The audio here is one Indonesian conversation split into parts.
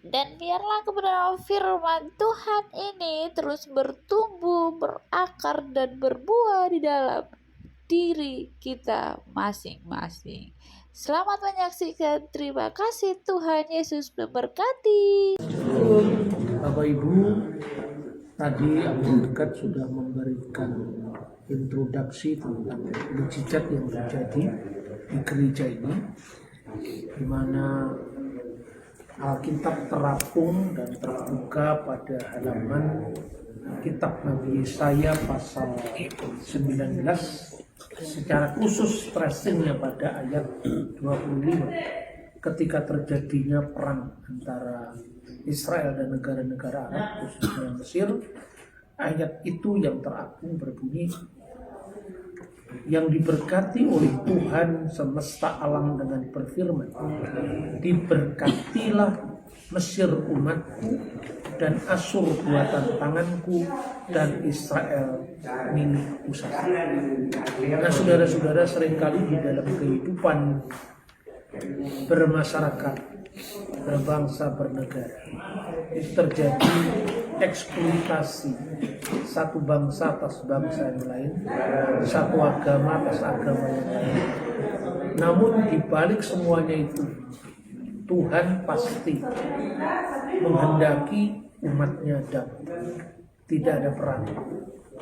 Dan biarlah kebenaran firman Tuhan ini terus bertumbuh, berakar, dan berbuah di dalam diri kita masing-masing. Selamat menyaksikan. Terima kasih, Tuhan Yesus memberkati. Bapak Ibu, tadi Abu Dekat sudah memberikan introduksi tentang mukjizat yang terjadi di gereja ini, di mana Alkitab terapung dan terbuka pada halaman kitab Nabi Yesaya pasal 19, secara khusus stressingnya pada ayat 25, ketika terjadinya perang antara Israel dan negara-negara Arab, khususnya Mesir. Ayat itu yang terapung berbunyi, yang diberkati oleh Tuhan semesta alam dengan berfirman, diberkatilah Mesir umatku, dan Asyur buatan tanganku, dan Israel milik usaha. Nah, saudara-saudara, seringkali di dalam kehidupan bermasyarakat, berbangsa, bernegara, itu terjadi eksploitasi satu bangsa atas bangsa yang lain, satu agama atas agama yang lain. Namun di balik semuanya itu, Tuhan pasti menghendaki umatnya damai. Tidak ada perang,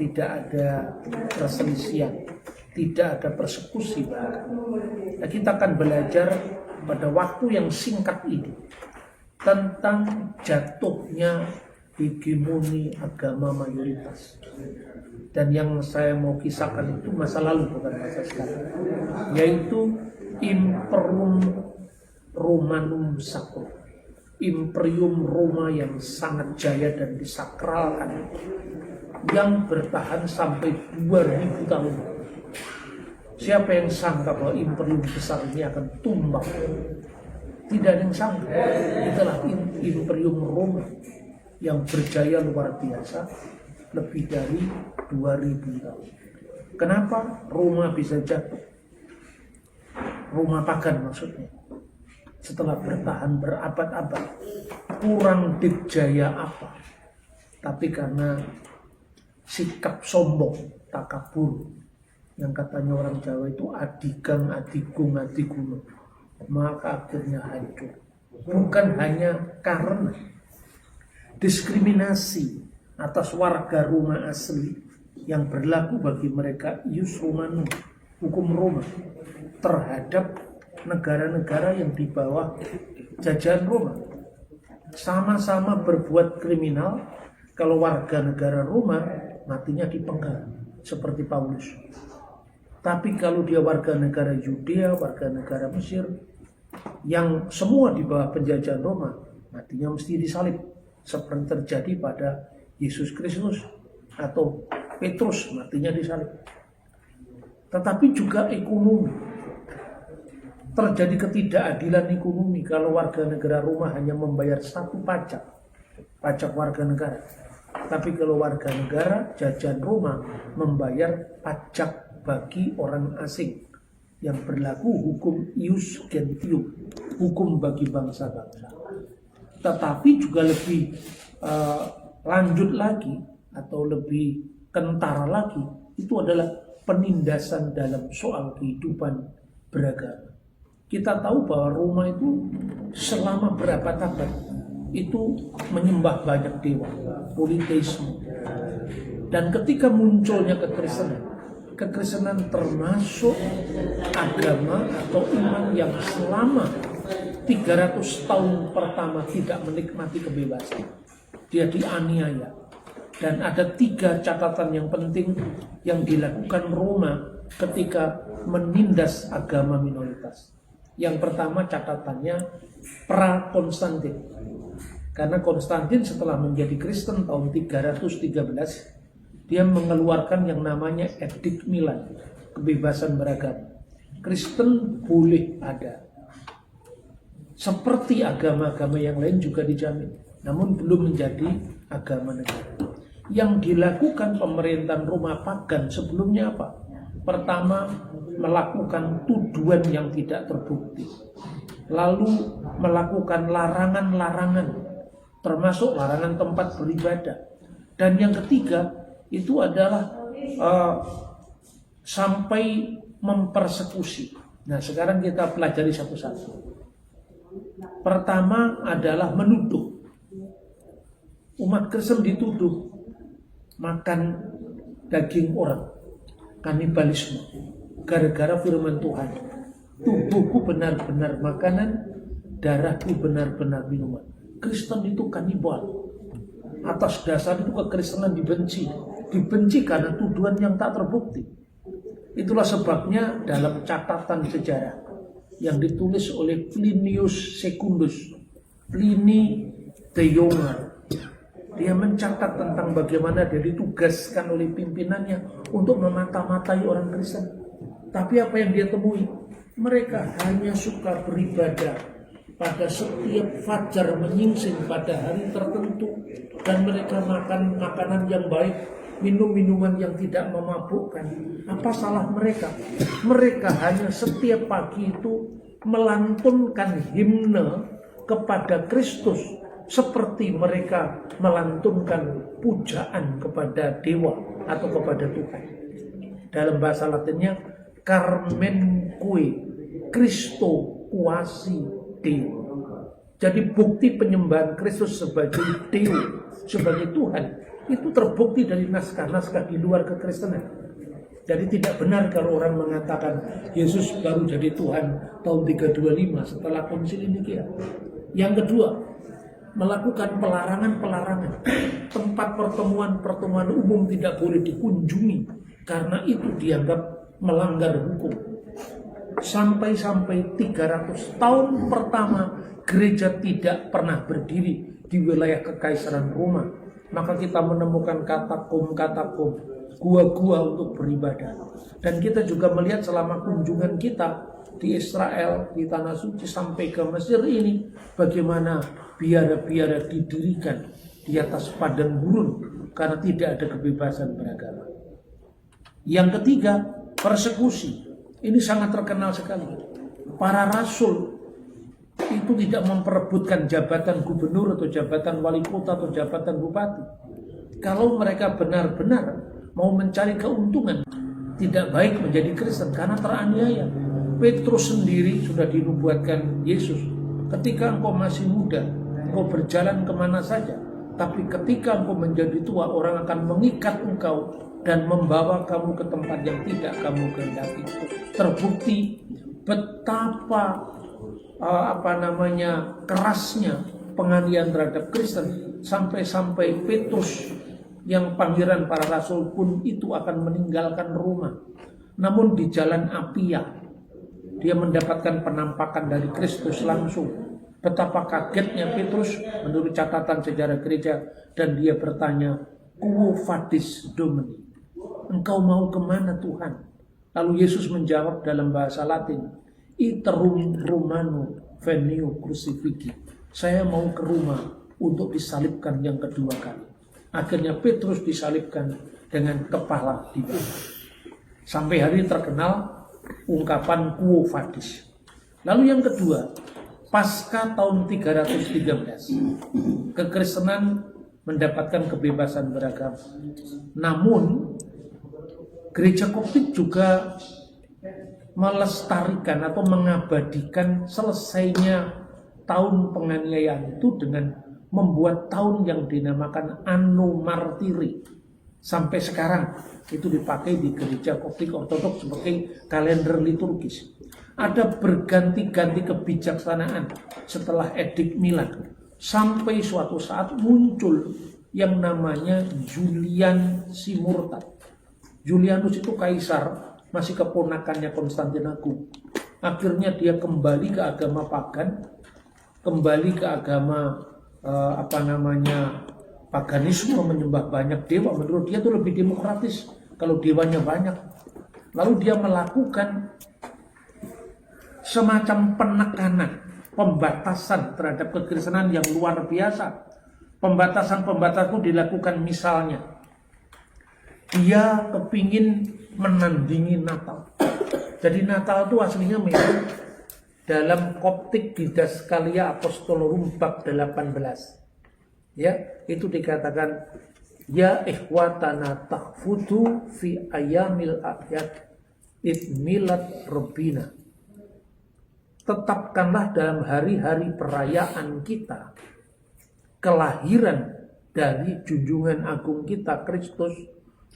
tidak ada perselisihan, tidak ada persekusi bahkan. Nah, kita akan belajar pada waktu yang singkat ini tentang jatuhnya hegemoni agama mayoritas. Dan yang saya mau kisahkan itu masa lalu, bukan masa sekarang, yaitu Imperium Romanum Sacrum, Imperium Roma yang sangat jaya dan disakralkan, yang bertahan sampai 2000 tahun. Siapa yang sangka bahwa imperium besar ini akan tumbang? Tidak ada yang sangka. Itulah Imperium Roma yang berjaya luar biasa lebih dari 2000 tahun. Kenapa Roma bisa jatuh? Roma pagan maksudnya. Setelah bertahan berabad-abad, kurang dikjaya apa? Tapi karena sikap sombong, takabur, yang katanya orang Jawa itu adigang, adigung, adiguno, maka akhirnya hancur. Bukan hanya karena diskriminasi atas warga Roma asli yang berlaku bagi mereka ius Romanum, hukum Roma, terhadap negara-negara yang di bawah jajahan Roma. Sama-sama berbuat kriminal. Kalau warga negara Roma, matinya dipenggal seperti Paulus. Tapi kalau dia warga negara Yudea, warga negara Mesir, yang semua di bawah penjajahan Roma, matinya mesti disalib, seperti terjadi pada Yesus Kristus atau Petrus, matinya disalib. Tetapi juga ekonomi, terjadi ketidakadilan ekonomi kalau warga negara Roma hanya membayar satu pajak warga negara. Tapi kalau warga negara jajahan Roma membayar pajak bagi orang asing, yang berlaku hukum ius gentium, hukum bagi bangsa-bangsa. Tetapi juga lebih lanjut lagi atau lebih kentara lagi, itu adalah penindasan dalam soal kehidupan beragama. Kita tahu bahwa Roma itu selama berabad-abad itu menyembah banyak dewa, politeisme. Dan ketika munculnya kekristenan termasuk agama atau iman yang selama 300 tahun pertama tidak menikmati kebebasan. Dia dianiaya. Dan ada 3 catatan yang penting yang dilakukan Roma ketika menindas agama minoritas. Yang pertama catatannya pra-Konstantin. Karena Konstantin setelah menjadi Kristen tahun 313, dia mengeluarkan yang namanya Edict Milan, kebebasan beragama. Kristen boleh ada. Seperti agama-agama yang lain juga dijamin. Namun belum menjadi agama negara. Yang dilakukan pemerintahan Roma pagan sebelumnya apa? Pertama, melakukan tuduhan yang tidak terbukti. lalu melakukan larangan-larangan, termasuk larangan tempat beribadah. Dan yang ketiga itu adalah sampai mempersekusi. Nah, sekarang kita pelajari satu-satu. Pertama adalah menuduh. Umat Kristen dituduh makan daging orang, kanibalisme, gara-gara firman Tuhan. Tubuhku benar-benar makanan, darahku benar-benar minuman. Kristen itu kanibal. Atas dasar itu kekristenan dibenci. Dibenci karena tuduhan yang tak terbukti. Itulah sebabnya dalam catatan sejarah yang ditulis oleh Plinius Secundus, Pliny the Younger, dia mencatat tentang bagaimana dia ditugaskan oleh pimpinannya untuk memata-matai orang Kristen. Tapi apa yang dia temui? Mereka hanya suka beribadah pada setiap fajar menyingsing pada hari tertentu, dan mereka makan makanan yang baik, minum minuman yang tidak memabukkan. Apa salah mereka? Mereka hanya setiap pagi itu melantunkan himne kepada Kristus, seperti mereka melantunkan pujaan kepada dewa atau kepada Tuhan. Dalam bahasa Latinnya Carmenque Christo quasi Deo. Jadi bukti penyembahan Kristus sebagai Deo, sebagai Tuhan, itu terbukti dari naskah-naskah di luar kekristenan. Jadi tidak benar kalau orang mengatakan Yesus baru jadi Tuhan tahun 325 setelah konsili Nikea. Yang kedua, melakukan pelarangan-pelarangan. Tempat pertemuan-pertemuan umum tidak boleh dikunjungi karena itu dianggap melanggar hukum. Sampai-sampai 300 tahun pertama gereja tidak pernah berdiri di wilayah Kekaisaran Roma. Maka kita menemukan katakom, gua-gua untuk beribadah. Dan kita juga melihat selama kunjungan kita di Israel, di Tanah Suci sampai ke Mesir ini, bagaimana biara-biara didirikan di atas padang gurun karena tidak ada kebebasan beragama. Yang ketiga, persekusi. Ini sangat terkenal sekali. Para rasul itu tidak memperebutkan jabatan gubernur atau jabatan wali kota atau jabatan bupati. Kalau mereka benar-benar mau mencari keuntungan, tidak baik menjadi Kristen karena teraniaya. Petrus sendiri sudah dinubuatkan Yesus, ketika engkau masih muda, engkau berjalan kemana saja, tapi ketika engkau menjadi tua, orang akan mengikat engkau dan membawa kamu ke tempat yang tidak kamu kehendaki. Terbukti betapa kerasnya penganiayaan terhadap Kristen, sampai-sampai Petrus yang panggilan para rasul pun itu akan meninggalkan Roma. Namun di jalan Apia dia mendapatkan penampakan dari Kristus langsung. Betapa kagetnya Petrus menurut catatan sejarah gereja, dan dia bertanya, "Quo vadis Domini?" Engkau mau kemana Tuhan? Lalu Yesus menjawab dalam bahasa Latin, "Iterum Romano venio crucifixi." Saya mau ke Roma untuk disalibkan yang kedua kali. Akhirnya Petrus disalibkan dengan kepala di bawah. Sampai hari ini terkenal ungkapan Quo vadis. Lalu yang kedua, pasca tahun 313, kekristenan mendapatkan kebebasan beragama. Namun gereja Koptik juga melestarikan atau mengabadikan selesainya tahun penganiayaan itu dengan membuat tahun yang dinamakan Anno Martiri. Sampai sekarang itu dipakai di gereja Koptik Ortodoks sebagai kalender liturgis. Ada berganti-ganti kebijaksanaan setelah Edik Milan, sampai suatu saat muncul yang namanya Julian si Murtad. Julianus itu kaisar, masih keponakannya Konstantin Agung. Akhirnya dia kembali ke agama pagan, kembali ke agama paganisme, menyembah banyak dewa. Menurut dia itu lebih demokratis kalau dewanya banyak. Lalu dia melakukan semacam penekanan, pembatasan terhadap kekristenan yang luar biasa. Pembatasan-pembatasan itu dilakukan, misalnya dia kepingin menandingi Natal. Jadi Natal itu aslinya memang dalam Koptik Didaskalia Apostolorum bab 18. Ya, itu dikatakan ya ikhwatana tahfudu fi ayamil ayat idmilat Rabbina. Tetapkanlah dalam hari-hari perayaan kita kelahiran dari junjungan agung kita Kristus,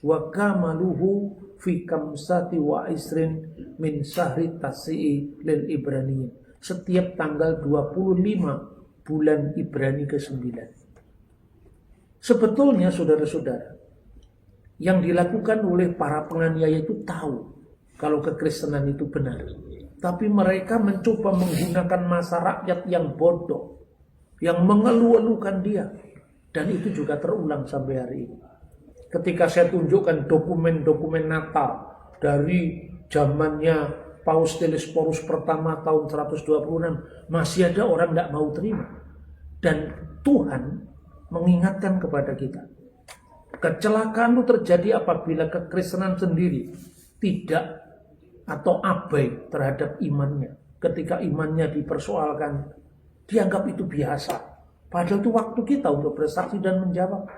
wa kamaluhu fi kamsati wa isrin min syahri tasi'i lil Ibraniyin. Setiap tanggal 25 bulan Ibrani ke-9. Sebetulnya saudara-saudara, yang dilakukan oleh para penganiaya itu tahu kalau kekristenan itu benar. Tapi mereka mencoba menggunakan masa rakyat yang bodoh, yang mengeluh-elukan dia. Dan itu juga terulang sampai hari ini. Ketika saya tunjukkan dokumen-dokumen Natal dari zamannya Paus Telesphorus pertama tahun 126, masih ada orang tidak mau terima. Dan Tuhan mengingatkan kepada kita, kecelakaan itu terjadi apabila kekristenan sendiri tidak atau abai terhadap imannya. Ketika imannya dipersoalkan, dianggap itu biasa. Padahal itu waktu kita untuk bersaksi dan menjawab.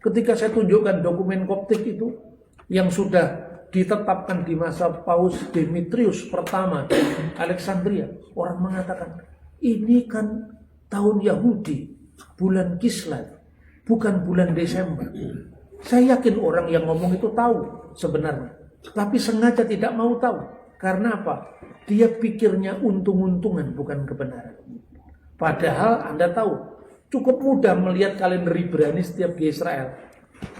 Ketika saya tunjukkan dokumen Koptik itu yang sudah ditetapkan di masa Paus Demetrius pertama di Alexandria, orang mengatakan ini kan tahun Yahudi, bulan Kislev, bukan bulan Desember. Saya yakin orang yang ngomong itu tahu sebenarnya, tapi sengaja tidak mau tahu. Karena apa? Dia pikirnya untung-untungan, bukan kebenaran. Padahal Anda tahu, cukup mudah melihat kalender Ibrani setiap di Israel.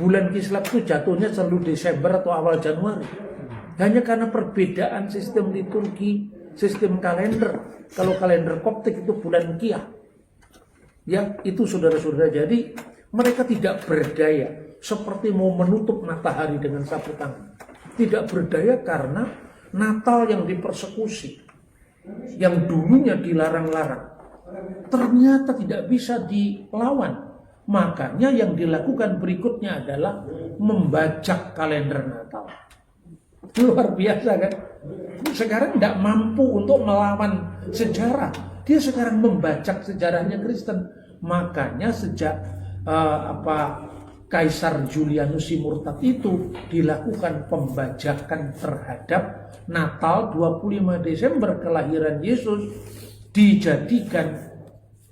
Bulan Kislev itu jatuhnya selalu Desember atau awal Januari. Hanya karena perbedaan sistem liturgi, sistem kalender. Kalau kalender Koptik itu bulan Kiyah. Ya, itu saudara-saudara. Jadi mereka tidak berdaya, seperti mau menutup matahari dengan sapu tangan. Tidak berdaya karena Natal yang dipersekusi, yang dulunya dilarang-larang, ternyata tidak bisa dilawan. Makanya yang dilakukan berikutnya adalah membajak kalender Natal. Luar biasa kan? Sekarang tidak mampu untuk melawan sejarah. Dia sekarang membajak sejarahnya Kristen. Makanya sejak Kaisar Julianus si Murtad itu dilakukan pembajakan terhadap Natal 25 Desember kelahiran Yesus, dijadikan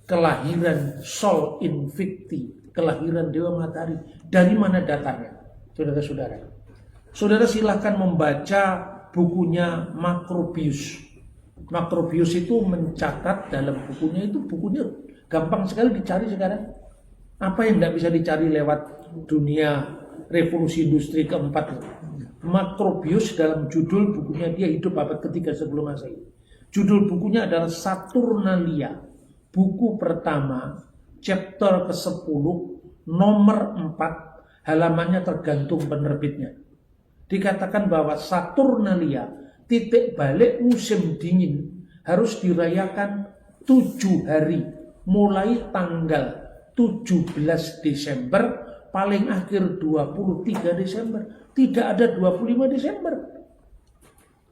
kelahiran Sol Invicti, kelahiran Dewa Matahari. Dari mana datanya? Saudara-saudara, saudara silahkan membaca bukunya Macrobius. Macrobius itu mencatat dalam bukunya, itu bukunya gampang sekali dicari sekarang. Apa yang tidak bisa dicari lewat dunia revolusi industri keempat? Macrobius dalam judul bukunya, dia hidup abad ketiga sebelum Masehi. Judul bukunya adalah Saturnalia. Buku pertama, chapter ke-10, nomor 4, halamannya tergantung penerbitnya. Dikatakan bahwa Saturnalia, titik balik musim dingin, harus dirayakan 7 hari, mulai tanggal 17 Desember, paling akhir 23 Desember. Tidak ada 25 Desember.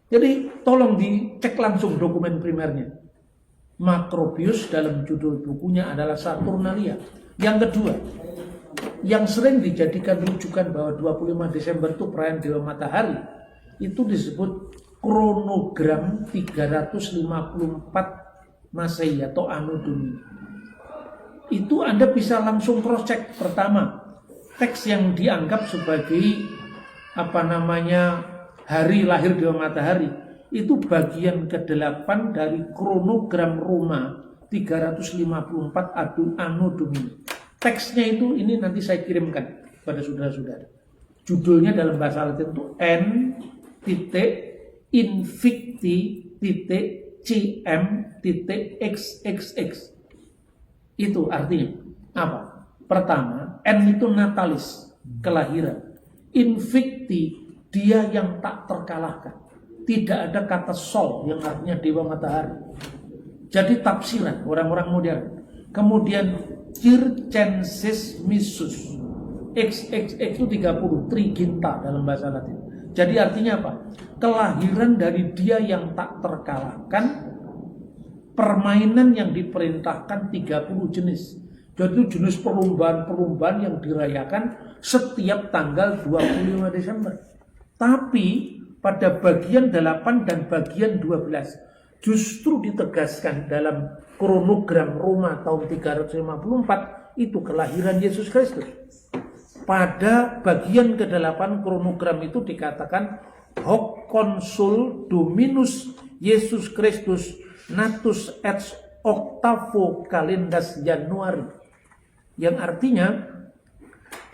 Jadi tolong dicek langsung dokumen primernya. Macrobius dalam judul bukunya adalah Saturnalia. Yang kedua, yang sering dijadikan rujukan bahwa 25 Desember itu perayaan Dewa Matahari, itu disebut kronogram 354 Masehi atau Anno Domini. Itu Anda bisa langsung cross check. Pertama, teks yang dianggap sebagai hari lahir Dewa Matahari itu bagian ke-8 dari kronogram Roma 354 Anno Domini. Teksnya itu ini nanti saya kirimkan pada saudara-saudara. Judulnya dalam bahasa Latin itu N.Invicti.cm.xxx. Itu artinya apa? Pertama, N itu natalis, kelahiran. Invicti, dia yang tak terkalahkan. Tidak ada kata sol yang artinya Dewa Matahari. Jadi tafsiran orang-orang modern. Kemudian Circensis Missus, XXX itu 30, Triginta dalam bahasa Latin. Jadi artinya apa? Kelahiran dari dia yang tak terkalahkan, permainan yang diperintahkan 30 jenis. Jadi jenis perlombaan-perlombaan yang dirayakan setiap tanggal 25 Desember. Tapi pada bagian 8 dan bagian 12 justru ditegaskan dalam kronogram Roma tahun 354 itu kelahiran Yesus Kristus. Pada bagian ke-8 kronogram itu dikatakan hoc consul Dominus Yesus Kristus natus et octavo calendas Januari, yang artinya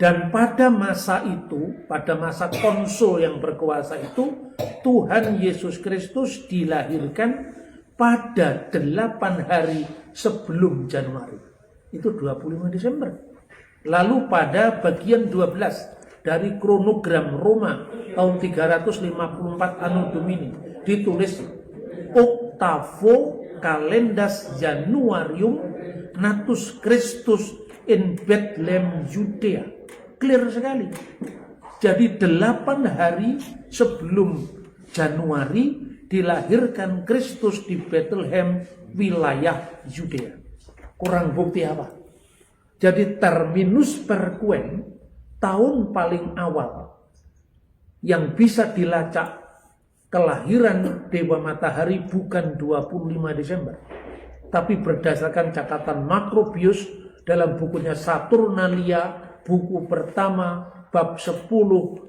dan pada masa itu, pada masa konsul yang berkuasa itu, Tuhan Yesus Kristus dilahirkan pada 8 hari sebelum Januari. Itu 25 Desember. Lalu pada bagian 12 dari kronogram Roma tahun 354 Anno Domini ditulis octavo calendas Januarium natus Christus in Bethlehem Judea. Clear sekali. Jadi 8 hari sebelum Januari dilahirkan Kristus di Bethlehem wilayah Judea. Kurang bukti apa? Jadi terminus perquem, tahun paling awal yang bisa dilacak kelahiran Dewa Matahari bukan 25 Desember, tapi berdasarkan catatan Macrobius dalam bukunya Saturnalia, buku pertama, bab 10,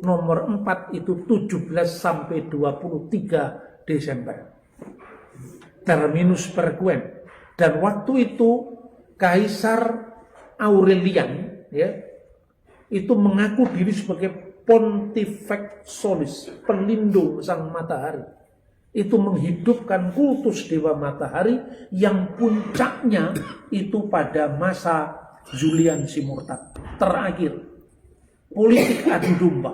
nomor 4, itu 17 sampai 23 Desember. Terminus perquem. Dan waktu itu Kaisar Aurelian itu mengaku diri sebagai Pontifex Solis, pelindung sang matahari. Itu menghidupkan kultus Dewa Matahari yang puncaknya itu pada masa Julian Simurtat. Terakhir, politik adu domba.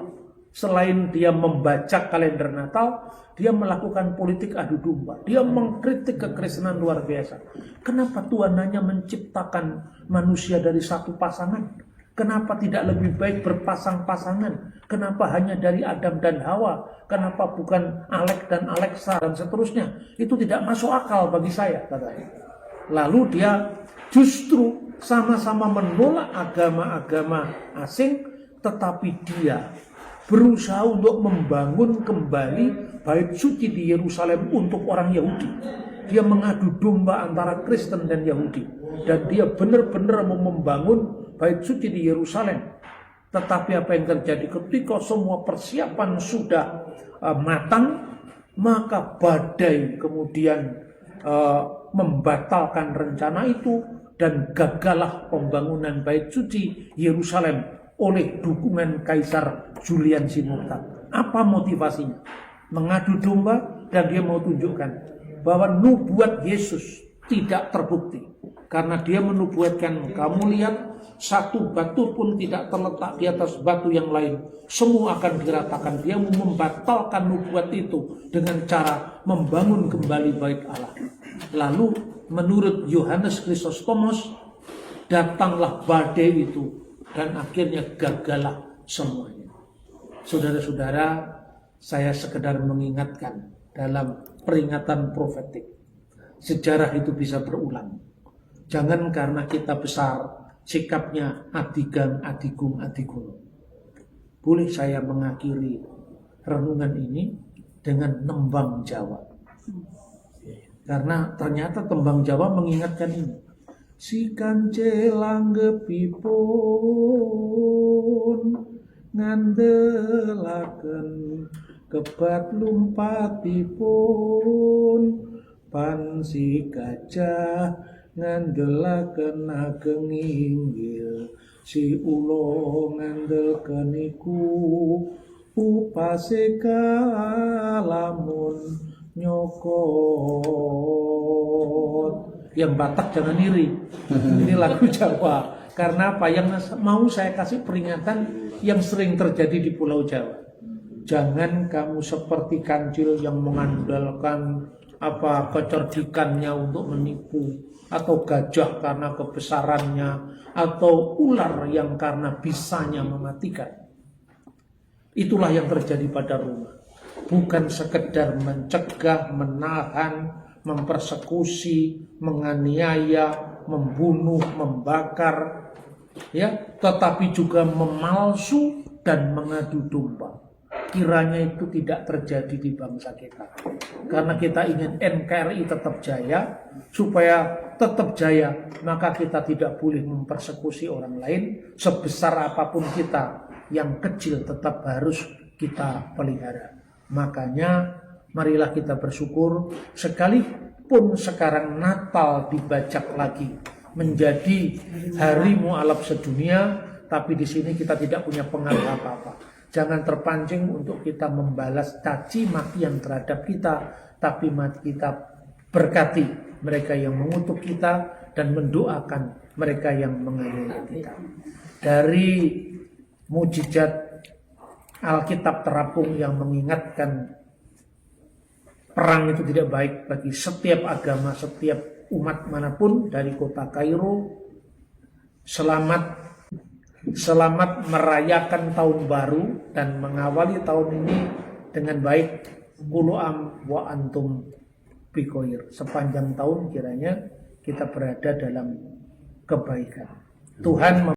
Selain dia membaca kalender Natal, dia melakukan politik adu domba. Dia mengkritik kekristenan luar biasa. Kenapa Tuhan hanya menciptakan manusia dari satu pasangan? Kenapa tidak lebih baik berpasang-pasangan? Kenapa hanya dari Adam dan Hawa? Kenapa bukan Alek dan Alexa dan seterusnya? Itu tidak masuk akal bagi saya, katanya. Lalu dia justru sama-sama menolak agama-agama asing, tetapi dia berusaha untuk membangun kembali bait suci di Yerusalem untuk orang Yahudi. Dia mengadu domba antara Kristen dan Yahudi. Dan dia benar-benar mau membangun bait suci di Yerusalem. Tetapi apa yang terjadi ketika semua persiapan sudah matang, maka badai kemudian membatalkan rencana itu dan gagallah pembangunan bait suci Yerusalem oleh dukungan Kaisar Julian Simurtat. Apa motivasinya? Mengadu domba, dan dia mau tunjukkan bahwa nubuat Yesus tidak terbukti. Karena dia menubuatkan, kamu lihat satu batu pun tidak terletak di atas batu yang lain, semua akan diratakan. Dia membatalkan nubuat itu dengan cara membangun kembali bait Allah. Lalu menurut Yohanes Chrysostomos, datanglah badai itu dan akhirnya gagallah semuanya. Saudara-saudara, saya sekedar mengingatkan dalam peringatan profetik, sejarah itu bisa berulang. Jangan karena kita besar, sikapnya adigang, adigung, adigung. Boleh saya mengakhiri renungan ini dengan nembang Jawa. Karena ternyata tembang Jawa mengingatkan ini. Si kancelang gepipun ngandelaken kebat lumpatipun, pan si gajah ngandelaken ageng inggil, si ulo ngandelaken iku upase kalamun nyokot. Yang Batak jangan iri. Ini lagu Jawa. Karena apa? Yang mau saya kasih peringatan yang sering terjadi di Pulau Jawa. Jangan kamu seperti kancil yang mengandalkan kecerdikannya untuk menipu, atau gajah karena kebesarannya, atau ular yang karena bisanya mematikan. Itulah yang terjadi pada Roma. Bukan sekedar mencegah, menahan, mempersekusi, menganiaya, membunuh, membakar, ya, tetapi juga memalsu dan mengadu domba. Kiranya itu tidak terjadi di bangsa kita. Karena kita ingin NKRI tetap jaya, supaya tetap jaya, maka kita tidak boleh mempersekusi orang lain. Sebesar apapun kita, yang kecil tetap harus kita pelihara. Makanya marilah kita bersyukur, sekalipun sekarang Natal dibajak lagi menjadi hari mualaf sedunia, tapi di sini kita tidak punya pengaruh apa-apa. Jangan terpancing untuk kita membalas caci makian terhadap kita, tapi mari kita berkati mereka yang mengutuk kita dan mendoakan mereka yang menganiaya kita. Dari mujizat Alkitab terapung yang mengingatkan perang itu tidak baik bagi setiap agama, setiap umat manapun dari kota Kairo. Selamat merayakan tahun baru dan mengawali tahun ini dengan baik. Kulu am wa antum bikhoir. Sepanjang tahun kiranya kita berada dalam kebaikan. Tuhan